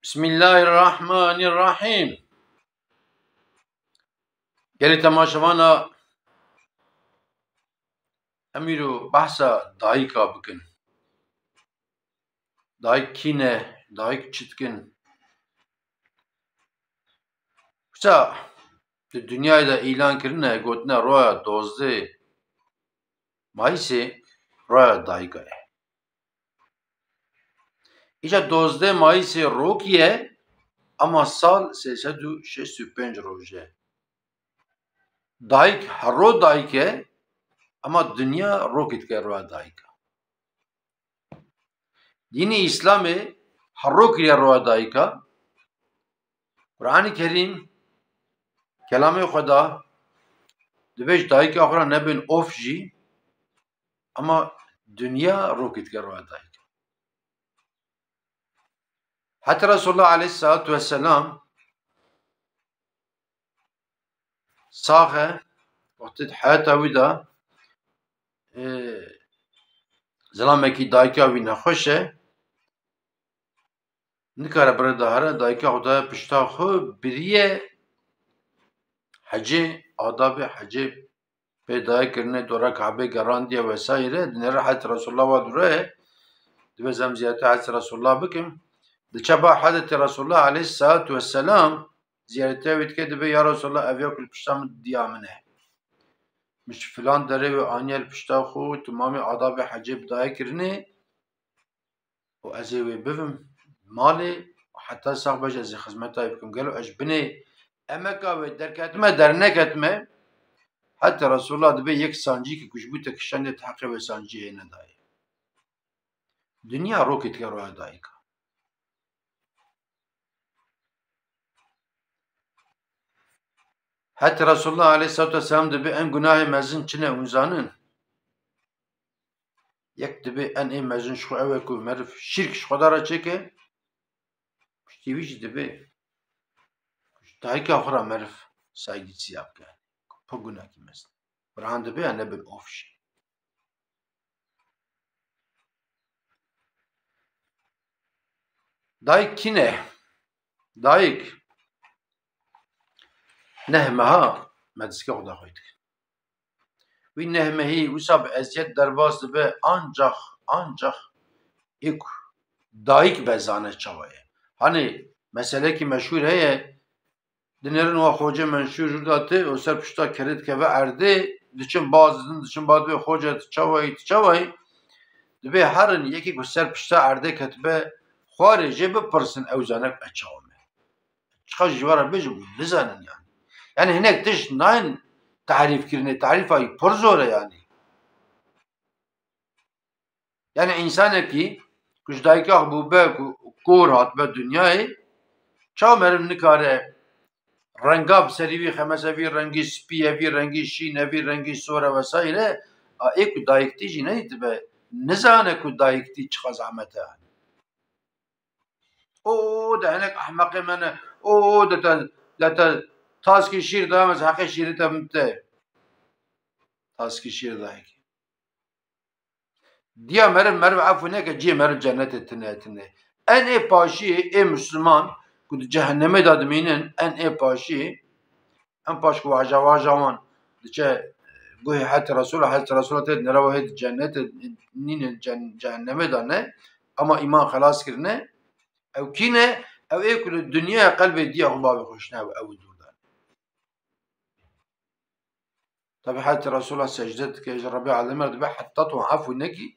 بسم الله الرحمن الرحیم. گلی تماشاوانا امیرو بحثا دایکا بکن. دایک کینه، دایک چتکن. بسا در دنیای دا اعلان کرنه گوتنه رویا 12 مایسی رویا دایکا. ایجا 12 مایسی روکیه اما سال 365 روزه. دایک هر رو دایکه اما دنیا روکت که رویا دایکا. دین اسلام هر رو کریه رویا دایکا. قرآن کریم کلام خدا دبیش دایک آخرا نبین اوف جی اما دنیا روکت که رویا دایکا. حتی رسول الله علیه السلام ساخه وقتی حیاتا ویدا زلامه کی دایکا وی نخوشه نکاره برده هره دایکا خدا پشتا خو بریه حجه آداب حجه پیدا کرنه دورا کعبه گراندیه وسایره دنیا حضرت رسول الله و دوره دو زمزیت حضرت رسول الله بکم دچبا حضرت رسول الله علیه السلام زیارته وید که دبی یا رسول الله اویا کل پشتام دیامنه مش فلان داره و آنیل پشتا خو تمام آداب حجه بدای کرنه و ازی وی بفهم مالی حتی ساق باش از خدمتای بکم گلو اش بنی امکا و درکتمه در نکتمه حتی رسول الله دبی یک سانجی که کش بوده کشنده تحقیق و سانجی اینه دایی دنیا روکت که روی دایی که حتی رسول الله علیه السلام دبی ان گناه مزن چنه اونزانن یک دبی ان این مزن شخو اوه که مرف شرکش خدا را چه که پشتیویش دبی دایی که آخرا مرف سایدی سیاب که پا گناه که مزن برهان دبی انه بن اوفشی دایک کینه دایک نهمه ها مدسکه خدا خواهید که وی نهمه هی وسا به ازیت درباز دبه آنجاخ ایک دایک بزانه چوایه hani mesele ki meşhur heye dinerin o hoca menşur jurdate o ser pişta kerit keve erdi diçin bazın diçin bad ve hoca çavay dibe herin yeki ku ser pişta erdi ketbe xarije be persin evzanek açavme çıka jivara bejim lizanin yani hinek diş nain tarif kirine tarif ay por zor yani insan ki kujdayka bu be kor hat be dünyayı çamerin nikare rengab serivi xemesevi rengi spiyevi rengi şinevi rengi sora vesaire ek dayikti jine be nizane ku dayikti çıka zahmete o da henek ahmak mene o da taski şiir damaz hakkı şiiri temte taski şiir dayik diye merv afune ke ciye merv cennet etine en paşi Müslüman ku cehenneme dadminin en paşi en paşku vajavan diye gohi Hazreti Resulullah te neravhet cennet nine cehenneme dane ama iman xalas kirne ev kine ev ekul dünya kalbi diye Allah hoşna ev durda tabi Hazreti Resulullah secdet ke Rabbi alemler de hatta tu afu neki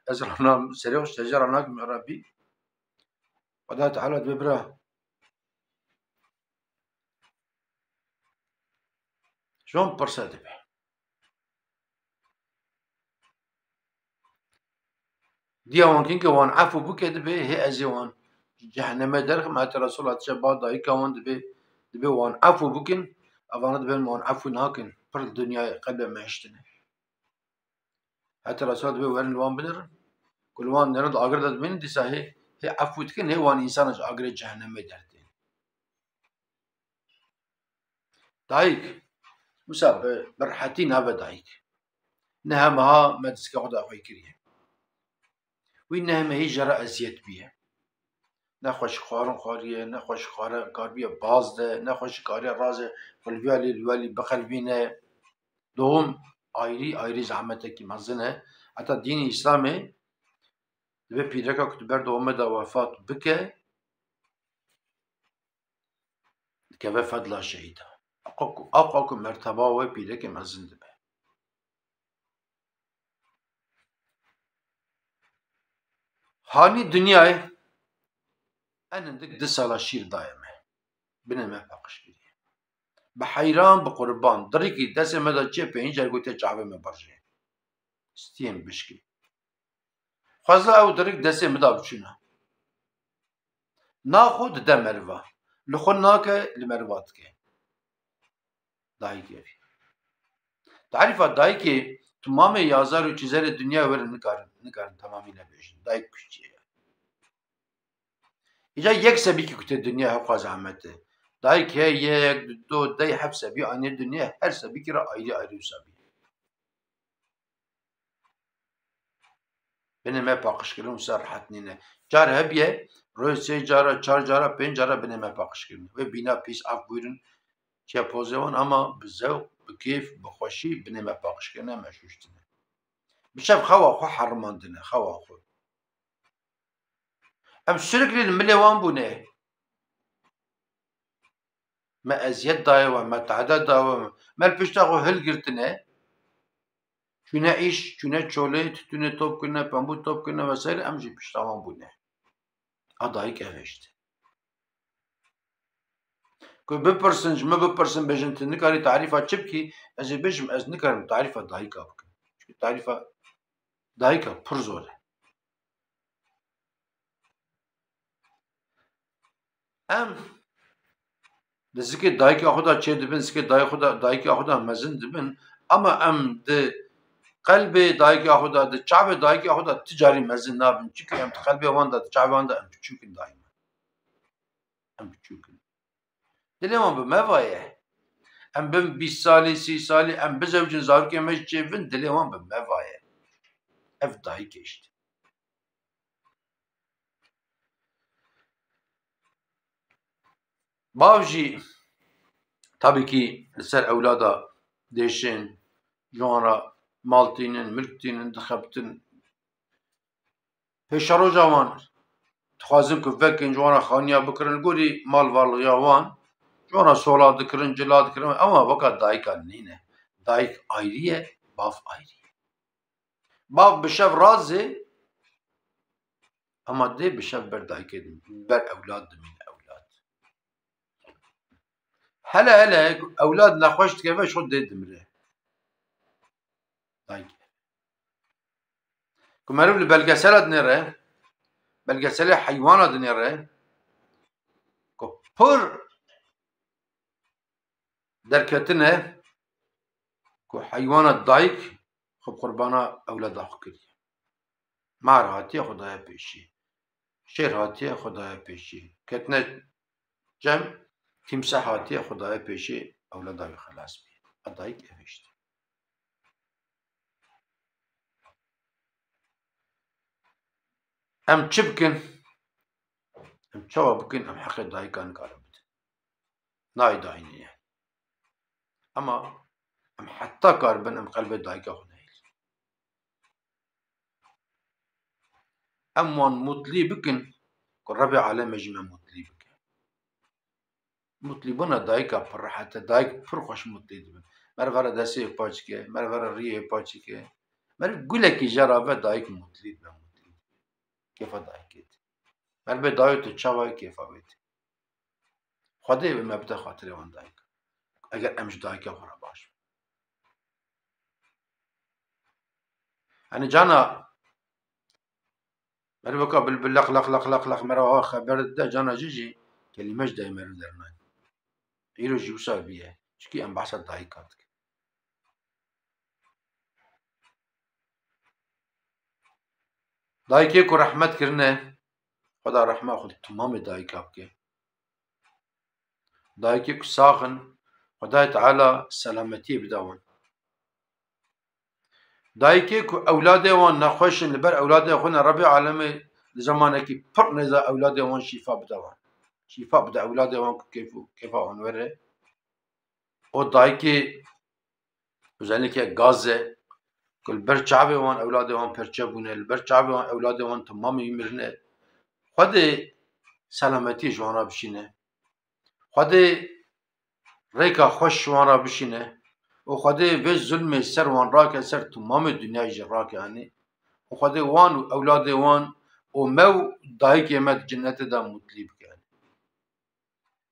ezrana seriyo şecerana Rabbi وده تعالى ببره شلون برساته به دي وان كين وان عفو بك دبي هي ازوان جهنم درخ ما رسول الله تشبا داي كون دبي وان عفو بكن اوان دبي وان عفو ناكن پر الدنيا قلب ما اشتنه حتى رسول دبي وان بنر كل وان نرد اگر دد من دي صحيح هي عفو تكن هي وان انسان اگر جهنم درته دايك مساب برحتي نابا دايك نهمها مدسك خدا خوي كريه وإنها ما هي جرى أزيد بيها نخوش خارن خاریه نخوش خاره کاربیه بازده نخوش کاری رازه فالویالی بخلبینه دوم آیری زحمته کی مزنه حتی دین اسلامی دبی پیرکا کتبر دومه دا وفات بکه که به فضل شهیده اقاكو مرتبه و پیرک مزن دبه هانی دنیای انندک 10 سالا شیر دایمه بنمه پاقش بید بحیران بقربان دری کی دست مدا چه پینجر گوته چاوه me برجه استیم بشکی fazla ew dirik destê me da biçûne naxo dide meriva li xwe nake li meriva dike dayîkê tarîfa dayîkê tamamê yazar û çîzerê dunya werin nikarin tamamîle bêjin dayîk küçî ye îca yek sebîkî ku tê dunya hewqa zehmet e dayîk heye yek du dey hef sebî anî dunya her sebîkî re ayrî wisa bî binê me paqişkirin wisa rehet nîne car hebiye royê sê cara çar cara pênc cara binê me paqişkirin wê bîna pîs av bûyîrin çiya pozê wan ama bi zewq bi kêf bi xweşî binê me paqişkirine meşûş dine bi şev xewa xwe hermandine xewa xwe em sürekli li milê wan bûne me eziyet daye wan me tehdit daye wan me li pişta xwe hilgirtine çûne îş çûne çolê tûne top kirine pembû top kirine vesaire em jî pişta wan bûne a dayîk ev hişt ku bipirsin ji me bipirsin bêjin tu nikarî tarîfa çi bikî ez ê bêjim ez nikarim tarîfa dayîka bikim çünkü tarîfa dayîka pir zor e em di zikê dayîka xwe da çê dibin zikê dayîka xwe da mezin dibin ama em di qelbê dayîka xwe da di çavê dayîka xwe da ti carî mezin nabin çünkü em di qelbê wan da di çavê wan da em biçûkin daîman em biçûkin dilê wan bi me vaye em bin 20 salî 30 salî em bizewcin zarokê me ji çêbin dilê wan bi me vaye ev dayîkê işte bav jî tabii ki li ser ewlada dêşin ji wan re mal tînin milk tînin dixebitin pêşa roja wan dixwazin ku vekên ji wan re xaniya bikirin gorî mal varliya wan ji wan re sola dikirin cila dikirin ama weka dayîka nîne dayîk ayrî ye bav ayrî ye bav bi şev razê ama dê bi şev ber dayîkê ber ewlad dimîne hele ewlad nexweş dikeve ji xwe dê dimire dayîk ku meriv li belgesela dinêre belgeselê heywana dinêre ku pir derketine ku heywana dayîk xwe bi qurbana ewlada xwe kiriye mar hatiye xwedaya pêşî şêr hatiye xwedaya pêşî ketine cem timsah hatiye xwedaya pêşî ewlada wî xelas bîye a dayîk ev işte em çi bikin em çawa bikin em heqê dayîka nikarin bidin nayê dayînê ama em heta karibin em qelbê dayîka xwe nehêlin em wan mutlî bikin ku Rebê Alemê jî me mutlî bike mutlîbûna dayîka pir rehet e dayîk pir xweş mutlî dibin meriv here destê yê paç dike meriv here riyê paç dike meriv gulekî jê rave dayîk mutlî dibe kêfa dayîkê tê meribê dayî tu çawa kêfa wê tê xwedê me bide xatirê wan dayîk eger em ji dayîka xwe re baş bin henî cana meriv weka bilbil leq leq meriv ava xeber dide cana jî jî kelîme ji deyê meriv dernayê îro jî wisa bîye çikî em behsa dayîka dikin dayîkê ku rehmet kirine xweda rehma xwe tamamê dayîka bike dayîkê ku saxin xwedayê Teala selametiyê bide wan dayîkê ku ewladê wan nexweş in li ber ewladê xwe ne Rebê Alemê زمانك پر نزا أولاد وان شفاء بدوان شفاء بدا أولاد وان كيف أنوره او دايكي وزنك غازة كل برشعبي وان أولاد وان برشبونه البرشعبي وان أولاد وان تمام يمرنه خد سلامتي جوانا بشينه خد ريكا خوش وانا بشينه وخد في ظلم سر وان راك سر تمام الدنيا جراك يعني وخد وان أولاد وان ومو دايك يمد جنة دا مطلب يعني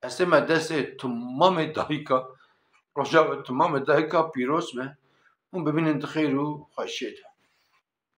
اسمه دسته تمام دايكا رجاء تمام دايكا بيروس به هم ببين انت خير وخشيته